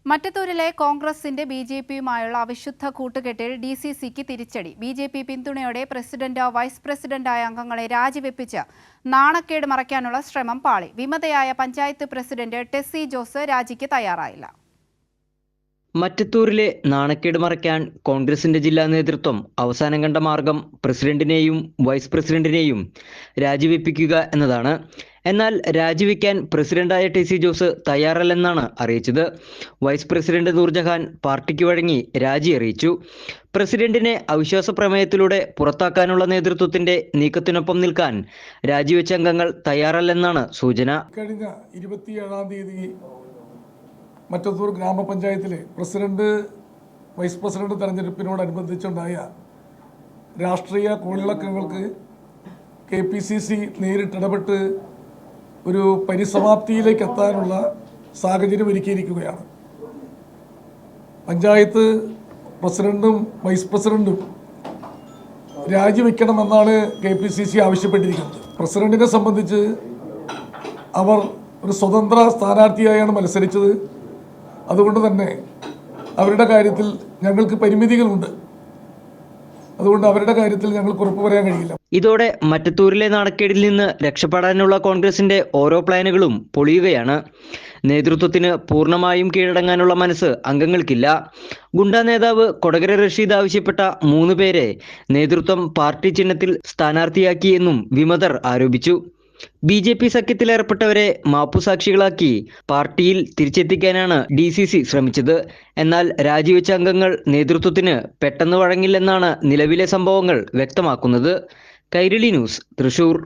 മറ്റത്തൂരിലെ കോൺഗ്രസിന്റെ ബി.ജെ.പിയുമായുള്ള അവിശുദ്ധ കൂട്ടുകെട്ടിൽ ഡി.സി.സിക്ക് തിരിച്ചടി. ബി.ജെ.പി പിന്തുണയോടെ പ്രസിഡന്റ്, വൈസ് പ്രസിഡന്റായ അംഗങ്ങളെ രാജിവെപ്പിച്ച് നാണക്കേട് മറയ്ക്കാനുള്ള ശ്രമം പാളി. വിമതയായ പഞ്ചായത്ത് പ്രസിഡന്റ് ടെസ്സി ജോസ് രാജിക്ക് തയ്യാറായില്ല. മറ്റത്തൂരിലെ നാണക്കേട് മറയ്ക്കാൻ കോൺഗ്രസിന്റെ ജില്ലാ നേതൃത്വം അവസാനം കണ്ട മാർഗം പ്രസിഡന്റിനെയും വൈസ് പ്രസിഡന്റിനെയും രാജിവെപ്പിക്കുക എന്നതാണ്. എന്നാൽ രാജിവെക്കാൻ പ്രസിഡന്റായ ടെസ്സി ജോസ് തയ്യാറല്ലെന്നാണ് അറിയിച്ചത്. വൈസ് പ്രസിഡന്റ് നൂർജഹാൻ പാർട്ടിക്ക് വഴങ്ങി രാജി അറിയിച്ചു. പ്രസിഡന്റിനെ അവിശ്വാസ പ്രമേയത്തിലൂടെ പുറത്താക്കാനുള്ള നേതൃത്വത്തിന്റെ നീക്കത്തിനൊപ്പം നിൽക്കാൻ രാജിവെച്ച അംഗങ്ങൾ തയ്യാറല്ലെന്നാണ് സൂചന. കഴിഞ്ഞ 27-ാം തീയതി മറ്റത്തൂർ ഗ്രാമപഞ്ചായത്തിലെ പ്രസിഡന്റ്, വൈസ് പ്രസിഡന്റ് തെരഞ്ഞെടുപ്പിനോടനുബന്ധിച്ചുണ്ടായ രാഷ്ട്രീയ കോളിളക്കങ്ങൾക്ക് KPCC നേരിട്ടിടപെട്ട് ഒരു പരിസമാപ്തിയിലേക്ക് എത്താനുള്ള സാഹചര്യം ഒരുക്കിയിരിക്കുകയാണ്. പഞ്ചായത്ത് പ്രസിഡന്റും വൈസ് പ്രസിഡന്റും രാജിവെക്കണമെന്നാണ് KPCC ആവശ്യപ്പെട്ടിരിക്കുന്നത്. പ്രസിഡന്റിനെ സംബന്ധിച്ച് അവർ ഒരു സ്വതന്ത്ര സ്ഥാനാർത്ഥിയായാണ് മത്സരിച്ചത്. അതുകൊണ്ട് തന്നെ അവരുടെ കാര്യത്തിൽ ഞങ്ങൾക്ക് പരിമിതികളുണ്ട്. അതുകൊണ്ട് അവരുടെ കാര്യത്തിൽ ഞങ്ങൾക്ക് ഉറപ്പ് പറയാൻ കഴിയില്ല. ഇതോടെ മറ്റത്തൂരിലെ നാണക്കേടിൽ നിന്ന് രക്ഷപ്പെടാനുള്ള കോൺഗ്രസിന്റെ ഓരോ പ്ലാനുകളും പൊളിയുകയാണ്. നേതൃത്വത്തിന് പൂർണ്ണമായും കീഴടങ്ങാനുള്ള മനസ്സ് അംഗങ്ങൾക്കില്ല. ഗുണ്ടാ നേതാവ് കൊടകര റഷീദ് ആവശ്യപ്പെട്ട 3 പേരെ നേതൃത്വം പാർട്ടി ചിഹ്നത്തിൽ സ്ഥാനാർത്ഥിയാക്കി എന്നും വിമതർ ആരോപിച്ചു. ബി.ജെ.പി സഖ്യത്തിലേർപ്പെട്ടവരെ മാപ്പുസാക്ഷികളാക്കി പാർട്ടിയിൽ തിരിച്ചെത്തിക്കാനാണ് DCC ശ്രമിച്ചത്. എന്നാൽ രാജിവെച്ച അംഗങ്ങൾ നേതൃത്വത്തിന് പെട്ടെന്ന് വഴങ്ങില്ലെന്നാണ് നിലവിലെ സംഭവങ്ങൾ വ്യക്തമാക്കുന്നത്. കൈരളി ന്യൂസ്, തൃശൂർ.